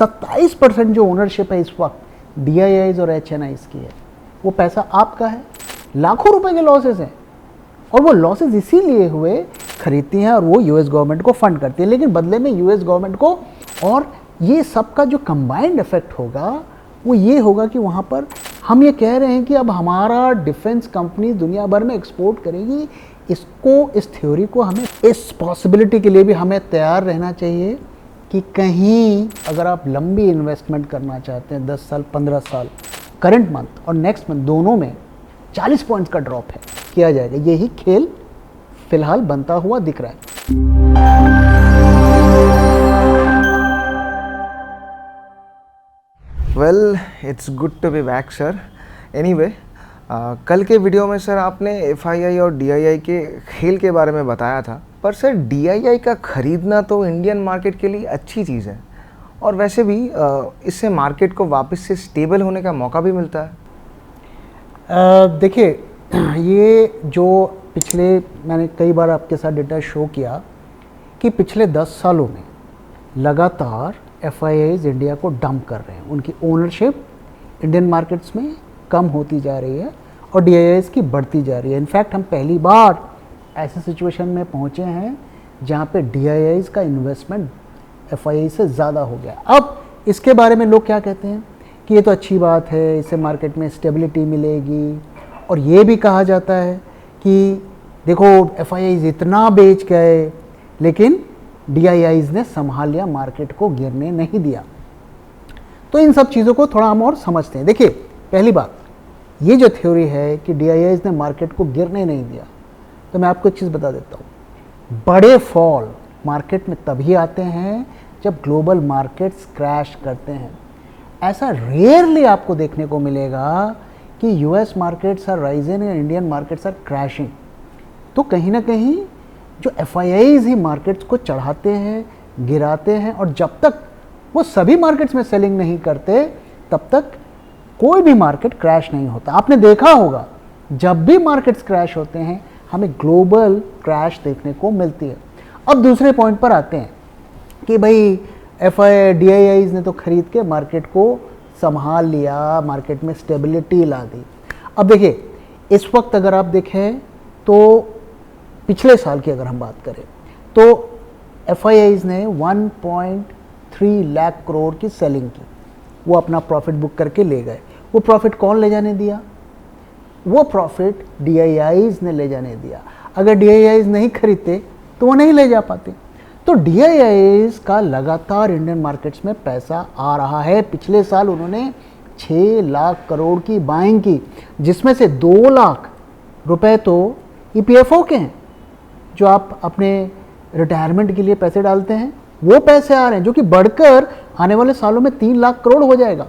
27% जो ओनरशिप है इस वक्त DIIs और HNIs की है, वो पैसा आपका है। लाखों रुपए के लॉसेस हैं और वो लॉसेस इसीलिए हुए खरीदती हैं और वो US गवर्नमेंट को फंड करती है, लेकिन बदले में US गवर्नमेंट को, और ये सबका जो कंबाइंड इफेक्ट होगा वो ये होगा कि वहाँ पर हम ये कह रहे हैं कि अब हमारा डिफेंस कंपनी दुनिया भर में एक्सपोर्ट करेगी। इस थ्योरी को हमें, इस पॉसिबिलिटी के लिए भी हमें तैयार रहना चाहिए कि कहीं अगर आप लंबी इन्वेस्टमेंट करना चाहते हैं, 10 साल 15 साल, करंट मंथ और नेक्स्ट मंथ दोनों में 40 पॉइंट्स का ड्रॉप है, किया जाएगा। यही खेल फिलहाल बनता हुआ दिख रहा है। Well, it's good to be back sir. Anyway, कल के वीडियो में सर आपने FII और DII के खेल के बारे में बताया था, पर सर DII का ख़रीदना तो इंडियन मार्केट के लिए अच्छी चीज़ है, और वैसे भी इससे मार्केट को वापस से स्टेबल होने का मौका भी मिलता है। देखिए, ये जो पिछले, मैंने कई बार आपके साथ डेटा शो किया कि पिछले 10 सालों में लगातार FIIs इंडिया को डंप कर रहे हैं, उनकी ओनरशिप इंडियन मार्केट्स में कम होती जा रही है और DIIs की बढ़ती जा रही है। इनफैक्ट हम पहली बार ऐसे सिचुएशन में पहुंचे हैं जहां पे DIIs का इन्वेस्टमेंट FII से ज़्यादा हो गया। अब इसके बारे में लोग क्या कहते हैं कि ये तो अच्छी बात है, इससे मार्केट में स्टेबिलिटी मिलेगी, और ये भी कहा जाता है कि देखो FIIs इतना बेच गए लेकिन DIIs ने संभाल लिया, मार्केट को गिरने नहीं दिया। तो इन सब चीज़ों को थोड़ा हम और समझते हैं। देखिए, पहली बात, ये जो थ्योरी है कि DIIs ने मार्केट को गिरने नहीं दिया, तो मैं आपको एक चीज़ बता देता हूँ, बड़े फॉल मार्केट में तभी आते हैं जब ग्लोबल मार्केट्स क्रैश करते हैं। ऐसा रेयरली आपको देखने को मिलेगा कि US markets are rising and Indian markets are crashing. तो कहीं ना कहीं जो FIIs ही मार्केट्स को चढ़ाते हैं, गिराते हैं, और जब तक वो सभी मार्केट्स में सेलिंग नहीं करते तब तक कोई भी मार्केट क्रैश नहीं होता। आपने देखा होगा जब भी मार्केट्स क्रैश होते हैं हमें ग्लोबल क्रैश देखने को मिलती है। अब दूसरे पॉइंट पर आते हैं कि भाई DIIs ने तो खरीद के मार्केट को संभाल लिया, मार्केट में स्टेबिलिटी ला दी। अब देखिए, इस वक्त अगर आप देखें तो पिछले साल की अगर हम बात करें तो FIIs ने 1.3 लाख करोड़ की सेलिंग की, वो अपना प्रॉफिट बुक करके ले गए। वो प्रॉफिट कौन ले जाने दिया? वो प्रॉफिट DIIs ने ले जाने दिया। अगर DIIs नहीं खरीदते तो वो नहीं ले जा पाते। तो DIIs का लगातार इंडियन मार्केट्स में पैसा आ रहा है। पिछले साल उन्होंने 6 लाख करोड़ की बाइंग की, जिसमें से 2 लाख रुपए तो EPFO के हैं, जो आप अपने रिटायरमेंट के लिए पैसे डालते हैं, वो पैसे आ रहे हैं, जो कि बढ़कर आने वाले सालों में 3 लाख करोड़ हो जाएगा।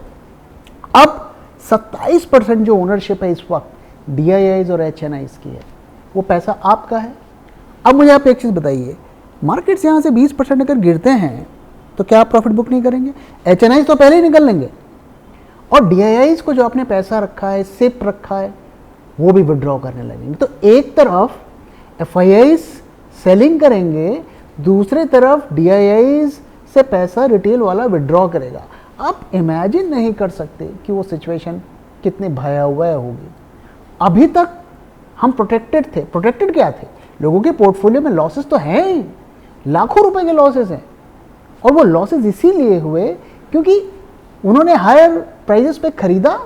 अब 27% जो ओनरशिप है इस वक्त DIIs और HNIs की है, वो पैसा आपका है। अब मुझे आप एक चीज़ बताइए, मार्केट्स यहाँ से 20% अगर गिरते हैं तो क्या आप प्रॉफिट बुक नहीं करेंगे? HNIs तो पहले ही निकल लेंगे, और DIIs को जो आपने पैसा रखा है, सिप रखा है, वो भी विड्रॉ करने लगेंगे। तो एक तरफ FIIs सेलिंग करेंगे, दूसरे तरफ DIIs से पैसा रिटेल वाला विड्रॉ करेगा। आप इमेजिन नहीं कर सकते कि वो सिचुएशन कितनी भयावह होगी। अभी तक हम प्रोटेक्टेड थे। प्रोटेक्टेड क्या थे? लोगों के पोर्टफोलियो में लॉसेस तो हैं ही, लाखों रुपए के लॉसेस हैं, और वो लॉसेस इसीलिए हुए क्योंकि उन्होंने हायर प्राइजेस पे खरीदा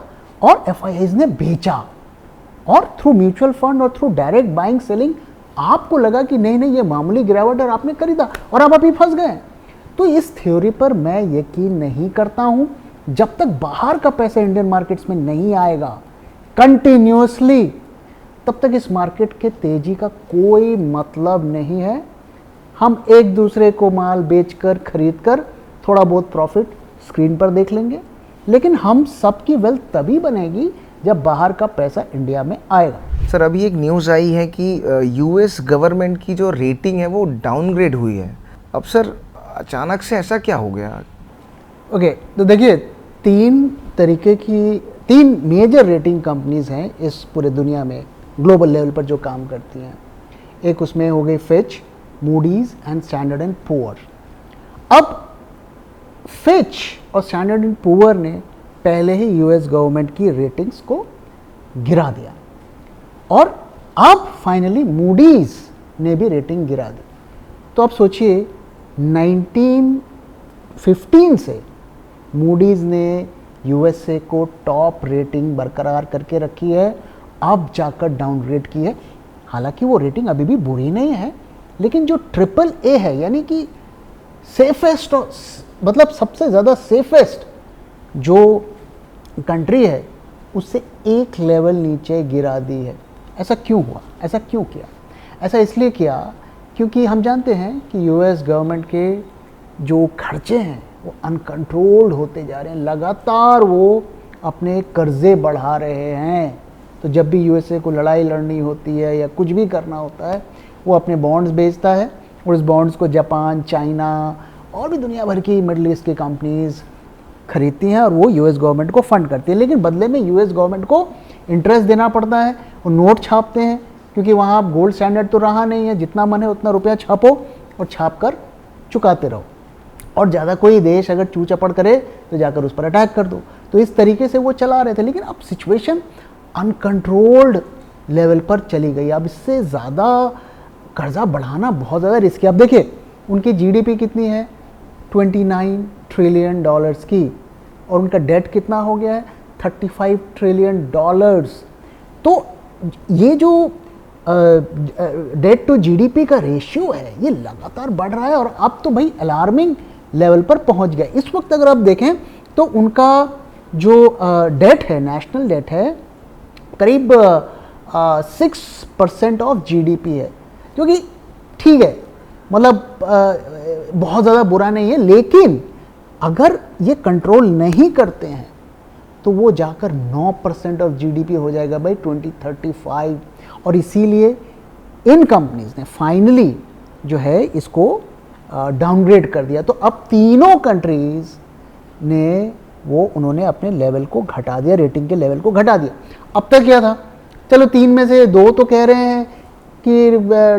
और FIIs ने बेचा, और थ्रू म्यूचुअल फंड और थ्रू डायरेक्ट बाइंग सेलिंग आपको लगा कि नहीं नहीं ये मामूली गिरावट, और आपने खरीदा और आप अभी फंस गए। तो इस थ्योरी पर मैं यकीन नहीं करता हूं। जब तक बाहर का पैसा इंडियन मार्केट्स में नहीं आएगा कंटिन्यूअसली, तब तक इस मार्केट के तेजी का कोई मतलब नहीं है। हम एक दूसरे को माल बेचकर खरीदकर थोड़ा बहुत प्रॉफिट स्क्रीन पर देख लेंगे, लेकिन हम सबकी वेल्थ तभी बनेगी जब बाहर का पैसा इंडिया में आएगा। सर, अभी एक न्यूज़ आई है कि US गवर्नमेंट की जो रेटिंग है वो डाउनग्रेड हुई है। अब सर अचानक से ऐसा क्या हो गया? ओके, तो देखिए, 3 मेजर रेटिंग कंपनीज हैं इस पूरे दुनिया में ग्लोबल लेवल पर जो काम करती हैं। एक उसमें हो गई Fitch, Moody's and standard and poor. अब फिच और स्टैंडर्ड एंड पुअर ने पहले ही यूएस गवर्नमेंट की रेटिंग्स को गिरा दिया और अब फाइनली मूडीज ने भी रेटिंग गिरा दी। तो आप सोचिए 1915 से मूडीज ने यूएसए को टॉप रेटिंग बरकरार करके रखी है, अब जाकर डाउनग्रेड की है। हालांकि वो रेटिंग अभी भी बुरी नहीं है, लेकिन जो ट्रिपल ए है यानी कि सेफेस्ट, मतलब सबसे ज़्यादा सेफेस्ट जो कंट्री है, उससे एक लेवल नीचे गिरा दी है। ऐसा क्यों हुआ? ऐसा क्यों किया? ऐसा इसलिए किया क्योंकि हम जानते हैं कि यूएस गवर्नमेंट के जो खर्चे हैं वो अनकंट्रोल्ड होते जा रहे हैं, लगातार वो अपने कर्जे बढ़ा रहे हैं। तो जब भी यूएसए को लड़ाई लड़नी होती है या कुछ भी करना होता है, वो अपने बॉन्ड्स बेचता है और उस बॉन्ड्स को जापान, चाइना और भी दुनिया भर की मिडल ईस्ट की कंपनीज खरीदती हैं और वो यूएस गवर्नमेंट को फंड करती है। लेकिन बदले में यूएस गवर्नमेंट को इंटरेस्ट देना पड़ता है, वो नोट छापते हैं क्योंकि वहाँ अब गोल्ड स्टैंडर्ड तो रहा नहीं है, जितना मन है उतना रुपया छापो और छाप कर चुकाते रहो, और ज़्यादा कोई देश अगर चू चपड़ करे तो जाकर उस पर अटैक कर दो। तो इस तरीके से वो चला रहे थे, लेकिन अब सिचुएशन अनकंट्रोल्ड लेवल पर चली गई। अब इससे ज़्यादा कर्जा बढ़ाना बहुत ज़्यादा रिस्की। अब देखिए उनकी जीडीपी कितनी है, 29 ट्रिलियन डॉलर्स की, और उनका डेट कितना हो गया है, 35 ट्रिलियन डॉलर्स। तो ये जो डेट टू जीडीपी का रेशियो है ये लगातार बढ़ रहा है और अब तो भाई अलार्मिंग लेवल पर पहुंच गया। इस वक्त अगर आप देखें तो उनका जो डेट है, नेशनल डेट है, करीब 6% ऑफ जीडीपी है, जो कि ठीक है, मतलब बहुत ज़्यादा बुरा नहीं है। लेकिन अगर ये कंट्रोल नहीं करते हैं तो वो जाकर 9% ऑफ जीडीपी हो जाएगा भाई 2035। और इसीलिए इन कंपनीज ने फाइनली जो है इसको डाउनग्रेड कर दिया। तो अब तीनों कंट्रीज ने उन्होंने अपने लेवल को घटा दिया, रेटिंग के लेवल को घटा दिया। अब तक क्या था, चलो 3 में से 2 तो कह रहे हैं कि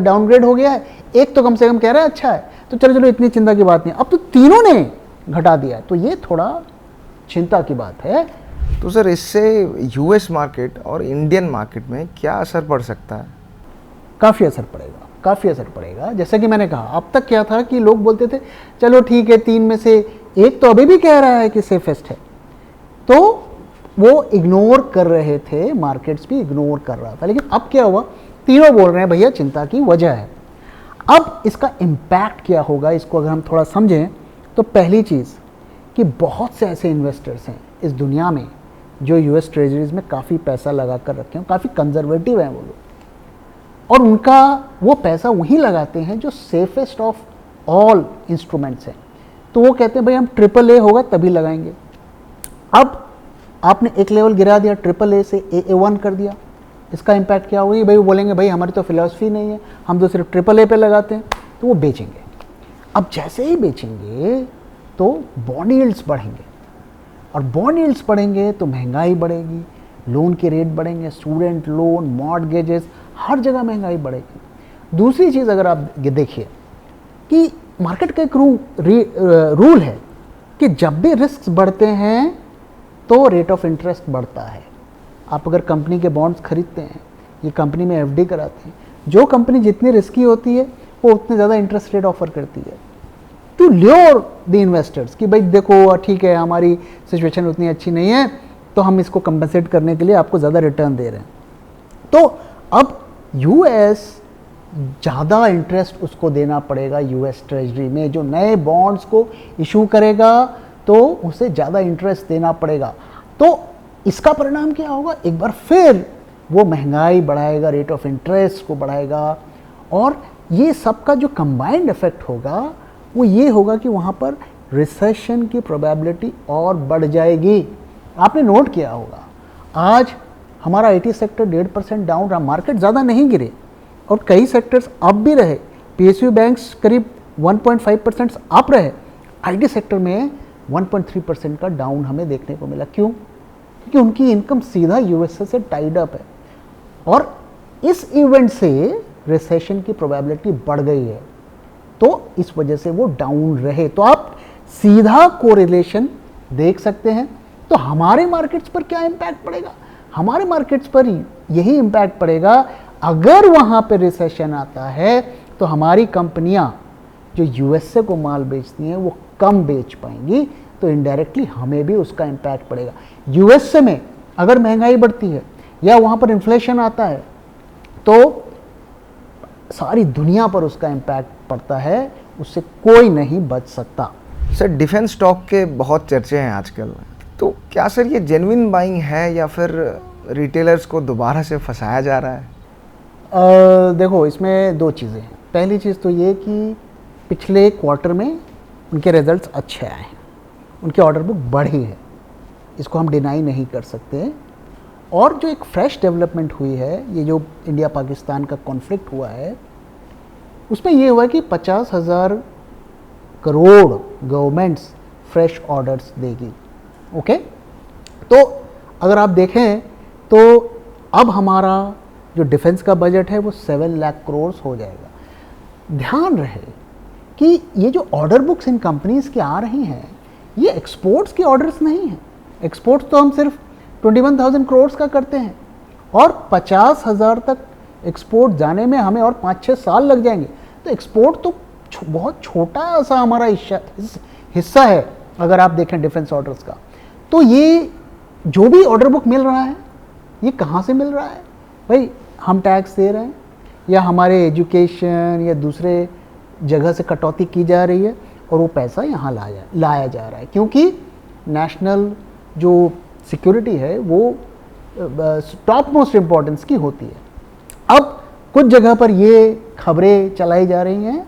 डाउनग्रेड हो गया है, एक तो कम से कम कह रहा है अच्छा है, तो चलो इतनी चिंता की बात नहीं। अब तो तीनों ने घटा दिया, तो ये थोड़ा चिंता की बात है। तो सर इससे यूएस मार्केट और इंडियन मार्केट में क्या असर पड़ सकता है? काफ़ी असर पड़ेगा, काफ़ी असर पड़ेगा। जैसे कि मैंने कहा, अब तक क्या था कि लोग बोलते थे चलो ठीक है 3 में से एक तो अभी भी कह रहा है कि सेफेस्ट है, तो वो इग्नोर कर रहे थे, मार्केट्स भी इग्नोर कर रहा था। लेकिन अब क्या हुआ, तीनों बोल रहे हैं भैया चिंता की वजह है। अब इसका इम्पैक्ट क्या होगा, इसको अगर हम थोड़ा समझें तो पहली चीज़ कि बहुत से ऐसे इन्वेस्टर्स हैं इस दुनिया में जो यूएस ट्रेजरीज में काफ़ी पैसा लगा कर रखे हैं, काफ़ी कंजर्वेटिव हैं वो लोग, और उनका वो पैसा वहीं लगाते हैं जो सेफेस्ट ऑफ ऑल इंस्ट्रूमेंट्स हैं। तो वो कहते हैं भाई हम ट्रिपल ए होगा तभी लगाएंगे। अब आपने एक लेवल गिरा दिया, ट्रिपल ए से AA1 कर दिया, इसका इम्पैक्ट क्या होगी भाई, वो बोलेंगे भाई हमारी तो फिलॉसफी नहीं है, हम तो सिर्फ ट्रिपल ए पे लगाते हैं, तो वो बेचेंगे। अब जैसे ही बेचेंगे तो बॉन्ड यील्ड्स बढ़ेंगे, और बॉन्ड यील्ड्स बढ़ेंगे तो महंगाई बढ़ेगी, लोन के रेट बढ़ेंगे, स्टूडेंट लोन, मॉर्टगेजेस, हर जगह महंगाई बढ़ेगी। दूसरी चीज़ अगर आप देखिए कि मार्केट का एक रूल है कि जब भी रिस्क बढ़ते हैं तो रेट ऑफ इंटरेस्ट बढ़ता है। आप अगर कंपनी के बॉन्ड्स खरीदते हैं, ये कंपनी में एफडी कराते हैं, जो कंपनी जितनी रिस्की होती है वो उतने ज़्यादा इंटरेस्ट रेट ऑफर करती है टू ल्योर द इन्वेस्टर्स कि भाई देखो ठीक है हमारी सिचुएशन उतनी अच्छी नहीं है, तो हम इसको कंपनसेट करने के लिए आपको ज़्यादा रिटर्न दे रहे हैं। तो अब यूएस ज़्यादा इंटरेस्ट उसको देना पड़ेगा यूएस ट्रेजरी में, जो नए बॉन्ड्स को इशू करेगा तो उसे ज़्यादा इंटरेस्ट देना पड़ेगा। तो इसका परिणाम क्या होगा, एक बार फिर वो महंगाई बढ़ाएगा, रेट ऑफ इंटरेस्ट को बढ़ाएगा, और ये सबका जो कंबाइंड इफेक्ट होगा वो ये होगा कि वहाँ पर रिसेशन की प्रोबेबिलिटी और बढ़ जाएगी। आपने नोट किया होगा आज हमारा आईटी सेक्टर 1.5% डाउन रहा, मार्केट ज़्यादा नहीं गिरे और कई सेक्टर्स अप भी रहे, पीएसयू बैंक्स करीब 1.5% अप रहे, आईटी सेक्टर में 1.3% का डाउन हमें देखने को मिला। क्यों? क्योंकि उनकी इनकम सीधा यूएसए से टाइड अप है, और इस इवेंट से रिसेशन की प्रोबेबिलिटी बढ़ गई है, तो इस वजह से वो डाउन रहे। तो आप सीधा कोरिलेशन देख सकते हैं। तो हमारे मार्केट्स पर क्या इम्पैक्ट पड़ेगा? हमारे मार्केट्स पर यही इम्पैक्ट पड़ेगा, अगर वहाँ पे रिसेशन आता है तो हमारी कंपनियाँ जो यूएसए को माल बेचती हैं वो कम बेच पाएंगी, तो इनडायरेक्टली हमें भी उसका इम्पैक्ट पड़ेगा। यूएसए में अगर महंगाई बढ़ती है या वहाँ पर इन्फ्लेशन आता है तो सारी दुनिया पर उसका इम्पैक्ट पड़ता है, उससे कोई नहीं बच सकता। सर डिफेंस स्टॉक के बहुत चर्चे हैं आजकल, तो क्या सर ये जेन्युइन बाइंग है या फिर रिटेलर्स को दोबारा से फंसाया जा रहा है? देखो, इसमें दो चीज़ें हैं। पहली चीज़ तो ये कि पिछले क्वार्टर में उनके रिजल्ट्स अच्छे आए हैं, उनकी ऑर्डर बुक बढ़ी है, इसको हम डिनाई नहीं कर सकते। और जो एक फ्रेश डेवलपमेंट हुई है, ये जो इंडिया पाकिस्तान का कॉन्फ्लिक्ट हुआ है, उसमें ये हुआ कि 50,000 करोड़ गवर्नमेंट्स फ्रेश ऑर्डर्स देगी। ओके, तो अगर आप देखें तो अब हमारा जो डिफेंस का बजट है वो 7 लाख करोड़ हो जाएगा। ध्यान रहे कि ये जो ऑर्डर बुक्स इन कंपनीज़ की आ रही हैं, ये एक्सपोर्ट्स की ऑर्डर्स नहीं हैं। एक्सपोर्ट्स तो हम सिर्फ 21,000 करोड़ का करते हैं और 50,000 तक एक्सपोर्ट जाने में हमें और 5-6 साल लग जाएंगे। तो एक्सपोर्ट तो बहुत छोटा सा हमारा हिस्सा है अगर आप देखें डिफेंस ऑर्डर्स का। तो ये जो भी ऑर्डर बुक मिल रहा है, ये कहाँ से मिल रहा है? भाई हम टैक्स दे रहे हैं या हमारे एजुकेशन या दूसरे जगह से कटौती की जा रही है और वो पैसा यहाँ लाया जा रहा है, क्योंकि नेशनल जो सिक्योरिटी है वो टॉप मोस्ट इम्पोर्टेंस की होती है। अब कुछ जगह पर ये खबरें चलाई जा रही हैं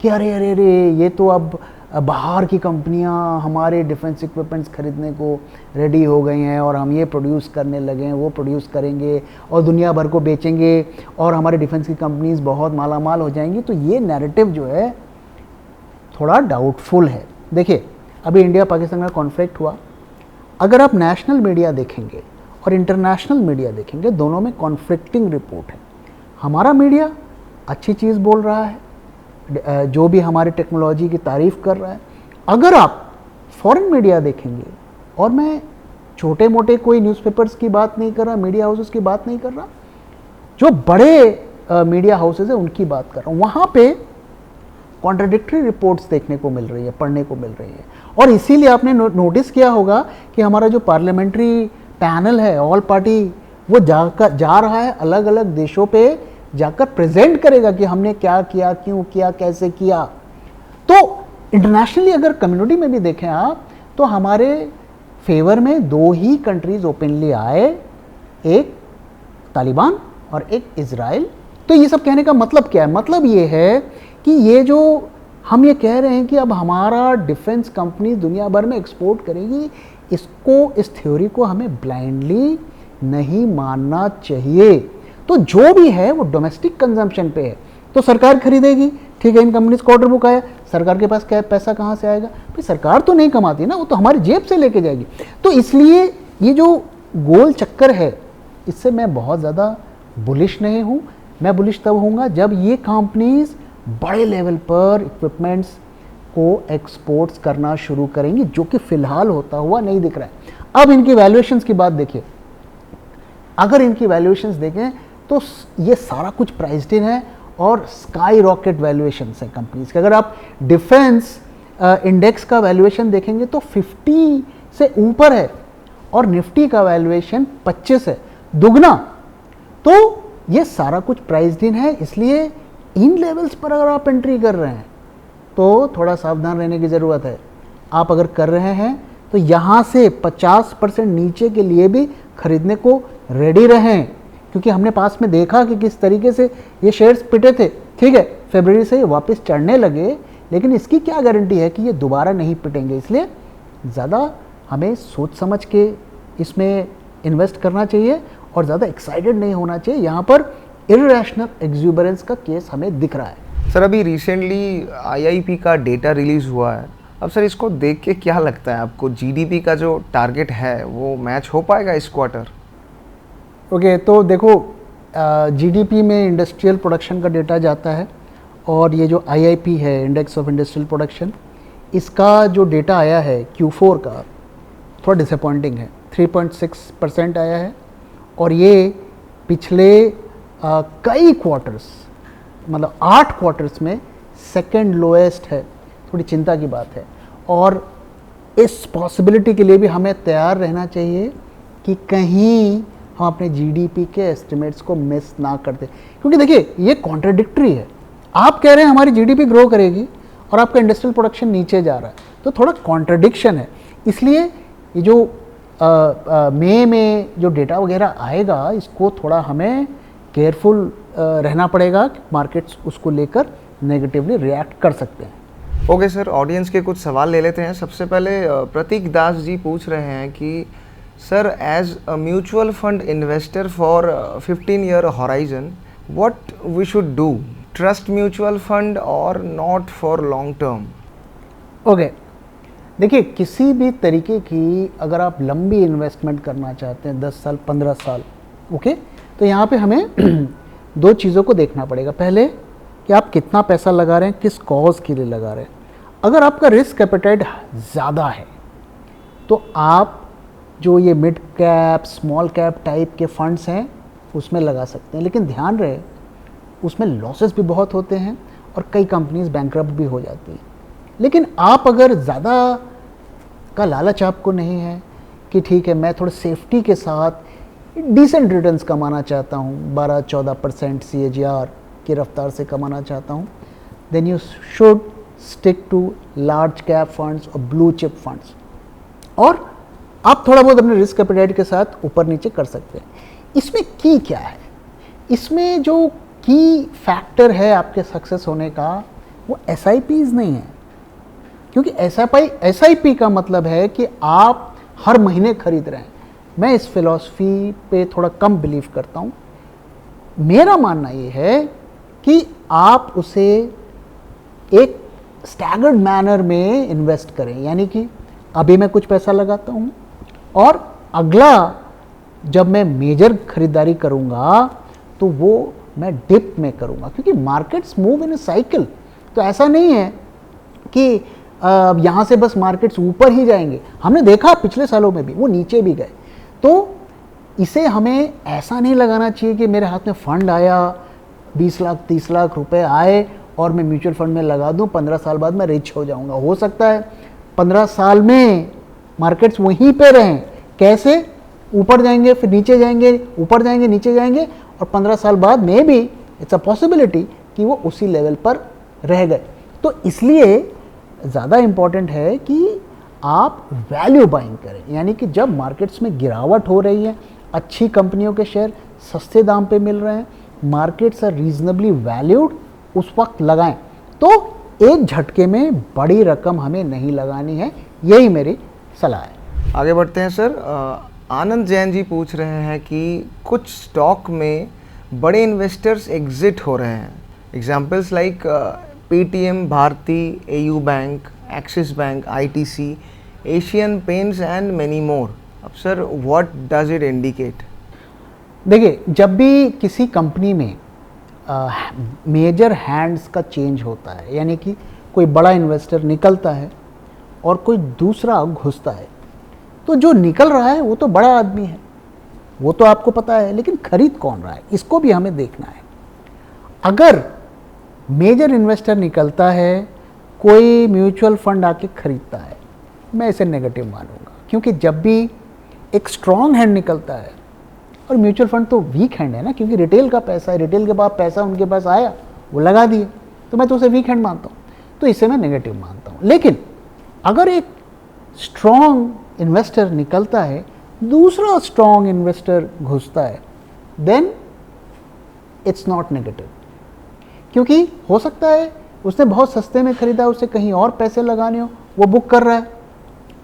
कि अरे अरे अरे ये तो अब बाहर की कंपनियां हमारे डिफेंस इक्विपमेंट्स खरीदने को रेडी हो गई हैं और हम ये प्रोड्यूस करने लगे हैं, वो प्रोड्यूस करेंगे और दुनिया भर को बेचेंगे और हमारे डिफेंस की कंपनीज बहुत मालामाल हो जाएंगी। तो ये नैरेटिव जो है थोड़ा डाउटफुल है। देखिए, अभी इंडिया पाकिस्तान का कॉन्फ्लिक्ट हुआ, अगर आप नेशनल मीडिया देखेंगे और इंटरनेशनल मीडिया देखेंगे, दोनों में कॉन्फ्लिक्टिंग रिपोर्ट है। हमारा मीडिया अच्छी चीज़ बोल रहा है, जो भी हमारी टेक्नोलॉजी की तारीफ़ कर रहा है। अगर आप फॉरेन मीडिया देखेंगे, और मैं छोटे मोटे कोई न्यूज़पेपर्स की बात नहीं कर रहा, मीडिया हाउसेस की बात नहीं कर रहा, जो बड़े मीडिया हाउसेस हैं उनकी बात कर रहा हूँ, वहाँ पे कॉन्ट्राडिक्टरी रिपोर्ट्स देखने को मिल रही है, पढ़ने को मिल रही है। और इसीलिए आपने नोटिस किया होगा कि हमारा जो पार्लियामेंट्री पैनल है, ऑल पार्टी, वो जा रहा है अलग अलग देशों पे जाकर प्रेजेंट करेगा कि हमने क्या किया, क्यों किया, कैसे किया। तो इंटरनेशनली अगर कम्युनिटी में भी देखें आप, तो हमारे फेवर में दो ही कंट्रीज ओपनली आए, एक तालिबान और एक इजराइल। तो ये सब कहने का मतलब क्या है? मतलब ये है कि ये जो हम ये कह रहे हैं कि अब हमारा डिफेंस कंपनी दुनिया भर में एक्सपोर्ट करेगी, इसको, इस थ्योरी को हमें ब्लाइंडली नहीं मानना चाहिए। तो जो भी है वो डोमेस्टिक कंजम्पशन पे है, तो सरकार खरीदेगी, ठीक है, इन कंपनीज का ऑर्डर बुक आया, सरकार के पास क्या पैसा कहाँ से आएगा? भाई सरकार तो नहीं कमाती ना, वो तो हमारी जेब से लेके जाएगी। तो इसलिए ये जो गोल चक्कर है, इससे मैं बहुत ज़्यादा बुलिश नहीं हूँ। मैं बुलिश तब होऊंगा जब ये कंपनीज बड़े लेवल पर इक्विपमेंट्स को एक्सपोर्ट्स करना शुरू करेंगी, जो कि फिलहाल होता हुआ नहीं दिख रहा है। अब इनकी वैल्यूएशंस की बात देखिए, अगर इनकी वैल्यूएशंस देखें तो ये सारा कुछ प्राइस्ड इन है और स्काई रॉकेट वैल्यूएशंस है कंपनीज के। अगर आप डिफेंस इंडेक्स का वैल्यूएशन देखेंगे तो 50 से ऊपर है और निफ्टी का वैल्यूएशन 25 है, दुगना। तो ये सारा कुछ प्राइस्ड इन है, इसलिए इन लेवल्स पर अगर आप एंट्री कर रहे हैं तो थोड़ा सावधान रहने की ज़रूरत है। आप अगर कर रहे हैं तो यहाँ से 50% नीचे के लिए भी खरीदने को रेडी रहें, क्योंकि हमने पास में देखा कि किस तरीके से ये शेयर्स पिटे थे। ठीक है, फरवरी से ये वापस चढ़ने लगे, लेकिन इसकी क्या गारंटी है कि ये दोबारा नहीं पिटेंगे? इसलिए ज़्यादा हमें सोच समझ के इसमें इन्वेस्ट करना चाहिए और ज़्यादा एक्साइटेड नहीं होना चाहिए। यहाँ पर इररेशनल एक्सूबरेंस का केस हमें दिख रहा है। सर अभी रिसेंटली आईआईपी का डेटा रिलीज़ हुआ है, अब सर इसको देख के क्या लगता है आपको, जीडीपी का जो टारगेट है वो मैच हो पाएगा इस क्वार्टर? ओके, तो देखो, जीडीपी में इंडस्ट्रियल प्रोडक्शन का डेटा जाता है और ये जो आईआईपी है, इंडेक्स ऑफ इंडस्ट्रियल प्रोडक्शन, इसका जो डेटा आया है Q4 का थोड़ा डिसअपॉइंटिंग है, 3.6% आया है और ये पिछले कई क्वार्टर्स मतलब 8 क्वार्टर्स में सेकंड लोएस्ट है। थोड़ी चिंता की बात है और इस पॉसिबिलिटी के लिए भी हमें तैयार रहना चाहिए कि कहीं हम अपने जीडीपी के एस्टिमेट्स को मिस ना करते, क्योंकि देखिए ये कॉन्ट्राडिक्टरी है। आप कह रहे हैं हमारी जीडीपी ग्रो करेगी और आपका इंडस्ट्रियल प्रोडक्शन नीचे जा रहा है, तो थोड़ा कॉन्ट्राडिक्शन है। इसलिए ये जो मई में जो डेटा वगैरह आएगा इसको थोड़ा हमें केयरफुल रहना पड़ेगा कि मार्केट्स उसको लेकर नेगेटिवली रिएक्ट कर सकते हैं। ओके सर, ऑडियंस के कुछ सवाल ले लेते हैं। सबसे पहले प्रतीक दास जी पूछ रहे हैं कि sir, as a mutual fund investor for 15 year horizon, what we should do? Trust mutual fund और not for long term? Okay, देखिए किसी भी तरीके की अगर आप लंबी इन्वेस्टमेंट करना चाहते हैं 10 साल 15 साल, ओके, तो यहाँ पे हमें दो चीज़ों को देखना पड़ेगा। पहले कि आप कितना पैसा लगा रहे हैं, किस कॉज के लिए लगा रहे हैं। अगर आपका रिस्क एपेटाइट ज़्यादा है तो आप जो ये mid cap small cap type के फंड्स हैं उसमें लगा सकते हैं, लेकिन ध्यान रहे उसमें लॉसेस भी बहुत होते हैं और कई कंपनीज बैंकरप्ट भी हो जाती हैं। लेकिन आप अगर ज़्यादा का लालच आपको नहीं है कि ठीक है मैं थोड़ा सेफ्टी के साथ डिसेंट रिटर्न्स कमाना चाहता हूँ, 12-14% CAGR की रफ्तार से कमाना चाहता हूँ, then you should stick to large cap funds और ब्लू चिप फंड्स, और आप थोड़ा बहुत अपने रिस्क एपेटाइट के साथ ऊपर नीचे कर सकते हैं। इसमें की क्या है, इसमें जो की फैक्टर है आपके सक्सेस होने का वो SIPs नहीं है, क्योंकि SIP का मतलब है कि आप हर महीने खरीद रहे हैं। मैं इस फिलॉसफी पे थोड़ा कम बिलीव करता हूँ। मेरा मानना ये है कि आप उसे एक स्टैगर्ड मैनर में इन्वेस्ट करें, यानी कि अभी मैं कुछ पैसा लगाता हूँ और अगला जब मैं मेजर खरीदारी करूँगा तो वो मैं डिप में करूँगा, क्योंकि markets move in a cycle. तो ऐसा नहीं है कि यहाँ से बस मार्केट्स ऊपर ही जाएंगे। हमने देखा पिछले सालों में भी वो नीचे भी गए। तो इसे हमें ऐसा नहीं लगाना चाहिए कि मेरे हाथ में फंड आया 20 लाख 30 लाख रुपए आए और मैं म्यूचुअल फंड में लगा दूं, 15 साल बाद मैं रिच हो जाऊंगा। हो सकता है 15 साल में मार्केट्स वहीं पे रहें, कैसे ऊपर जाएंगे फिर नीचे जाएंगे, ऊपर जाएंगे नीचे जाएंगे, और 15 साल बाद may be it's a possibility कि वो उसी लेवल पर रह गए। तो इसलिए ज़्यादा इम्पॉर्टेंट है कि आप वैल्यू बाइंग करें, यानी कि जब मार्केट्स में गिरावट हो रही है, अच्छी कंपनियों के शेयर सस्ते दाम पे मिल रहे हैं, मार्केट्स आर रीजनेबली वैल्यूड, उस वक्त लगाएं। तो एक झटके में बड़ी रकम हमें नहीं लगानी है, यही मेरी सलाह है। आगे बढ़ते हैं सर। आनंद जैन जी पूछ रहे हैं कि कुछ स्टॉक में बड़े इन्वेस्टर्स एग्जिट हो रहे हैं, examples like Paytm, Bharti, AU bank, Axis bank, ITC, Asian Paints and many more. अब sir what does it indicate? देखिए, जब भी किसी कंपनी में मेजर हैंड्स का चेंज होता है, यानी कि कोई बड़ा इन्वेस्टर निकलता है और कोई दूसरा घुसता है, तो जो निकल रहा है वो तो बड़ा आदमी है, वो तो आपको पता है, लेकिन खरीद कौन रहा है इसको भी हमें देखना है। अगर मेजर इन्वेस्टर निकलता है, कोई म्यूचुअल फंड आके खरीदता है, मैं इसे नेगेटिव मानूंगा, क्योंकि जब भी एक स्ट्रॉन्ग हैंड निकलता है, और म्यूचुअल फंड तो वीक हैंड है ना, क्योंकि रिटेल का पैसा है, रिटेल के बाद पैसा उनके पास आया वो लगा दिए, तो मैं तो उसे वीक हैंड मानता हूँ, तो इसे मैं नेगेटिव मानता हूँ। लेकिन अगर एक स्ट्रॉन्ग इन्वेस्टर निकलता है, दूसरा स्ट्रॉन्ग इन्वेस्टर घुसता है, देन इट्स नॉट नेगेटिव, क्योंकि हो सकता है उसने बहुत सस्ते में खरीदा, उसे कहीं और पैसे लगाने हो, वो बुक कर रहा है,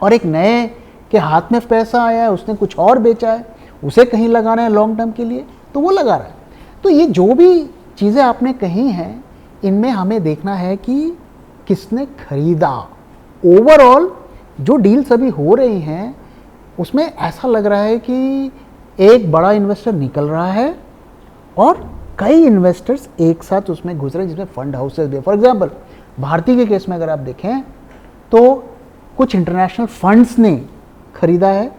और एक नए के हाथ में पैसा आया है, उसने कुछ और बेचा है, उसे कहीं लगाना है लॉन्ग टर्म के लिए, तो वो लगा रहा है। तो ये जो भी चीज़ें आपने कही हैं, इनमें हमें देखना है कि किसने खरीदा। ओवरऑल जो डील्स अभी हो रही हैं उसमें ऐसा लग रहा है कि एक बड़ा इन्वेस्टर निकल रहा है और कई इन्वेस्टर्स एक साथ उसमें घुस रहे हैं, जिसमें फंड हाउसेस भी। फॉर एग्जांपल भारती के केस में अगर आप देखें तो कुछ इंटरनेशनल फंड्स ने खरीदा है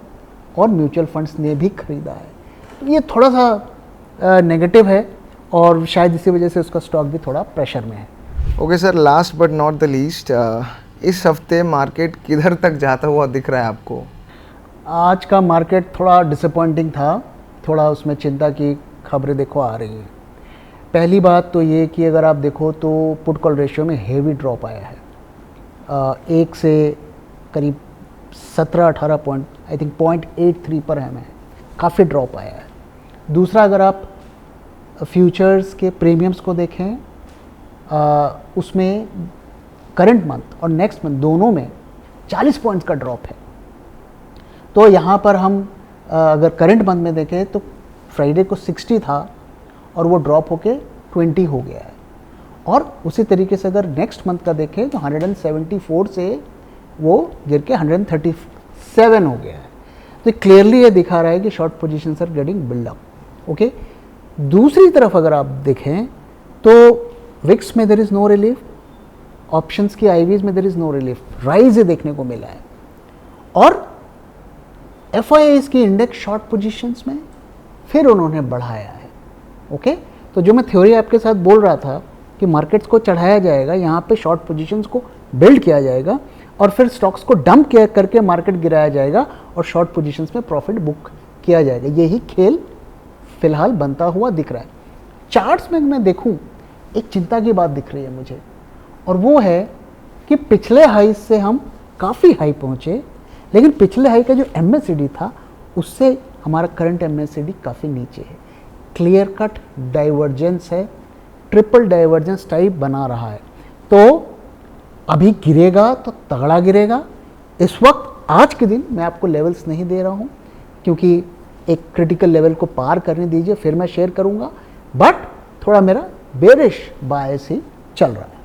और म्यूचुअल फंड्स ने भी खरीदा है। तो ये थोड़ा सा नेगेटिव है और शायद इसी वजह से उसका स्टॉक भी थोड़ा प्रेशर में है। Okay sir, last but not the least, इस हफ्ते मार्केट किधर तक जाता हुआ दिख रहा है आपको? आज का मार्केट थोड़ा डिसअपॉइंटिंग था, थोड़ा उसमें चिंता की खबरें देखो आ रही हैं। पहली बात तो ये कि अगर आप देखो तो पुट कॉल रेशियो में हेवी ड्रॉप आया है, 1 से करीब 17-18 पॉइंट, आई थिंक 0.83 पर है, काफ़ी ड्रॉप आया है। दूसरा, अगर आप फ्यूचर्स के प्रीमियम्स को देखें, उसमें करंट मंथ और नेक्स्ट मंथ दोनों में 40 पॉइंट्स का ड्रॉप है। तो यहाँ पर हम अगर करंट मंथ में देखें तो फ्राइडे को 60 था और वो ड्रॉप होके 20 हो गया है। और उसी तरीके से अगर नेक्स्ट मंथ का देखें तो 174 से वो गिर के 137 हो गया है। तो क्लियरली ये दिखा रहा है कि short positions are getting build up. Okay, दूसरी तरफ अगर आप देखें तो विक्स में there is no relief, options की आईवीज में there is no relief, rise देखने को मिला है। और एफआईआईज की इंडेक्स शॉर्ट पोजीशंस में फिर उन्होंने बढ़ाया है। ओके, तो जो मैं थ्योरी आपके साथ बोल रहा था कि मार्केट्स को चढ़ाया जाएगा, यहाँ पे शॉर्ट पोजीशंस को बिल्ड किया जाएगा और फिर स्टॉक्स को डंप किया करके मार्केट गिराया जाएगा और शॉर्ट पोजीशंस में प्रॉफिट बुक किया जाएगा। यही खेल फिलहाल बनता हुआ दिख रहा है। चार्ट्स में मैं देखूं, एक चिंता की बात दिख रही है मुझे, और वो है कि पिछले हाई से हम काफ़ी हाई पहुँचे, लेकिन पिछले हाई का जो MACD था उससे हमारा करंट MACD काफ़ी नीचे है। क्लियर कट डाइवर्जेंस है, ट्रिपल डाइवर्जेंस टाइप बना रहा है। तो अभी गिरेगा तो तगड़ा गिरेगा। इस वक्त आज के दिन मैं आपको लेवल्स नहीं दे रहा हूँ क्योंकि एक क्रिटिकल लेवल को पार करने दीजिए, फिर मैं शेयर करूँगा। बट थोड़ा मेरा बेरिश बायस ही चल रहा है।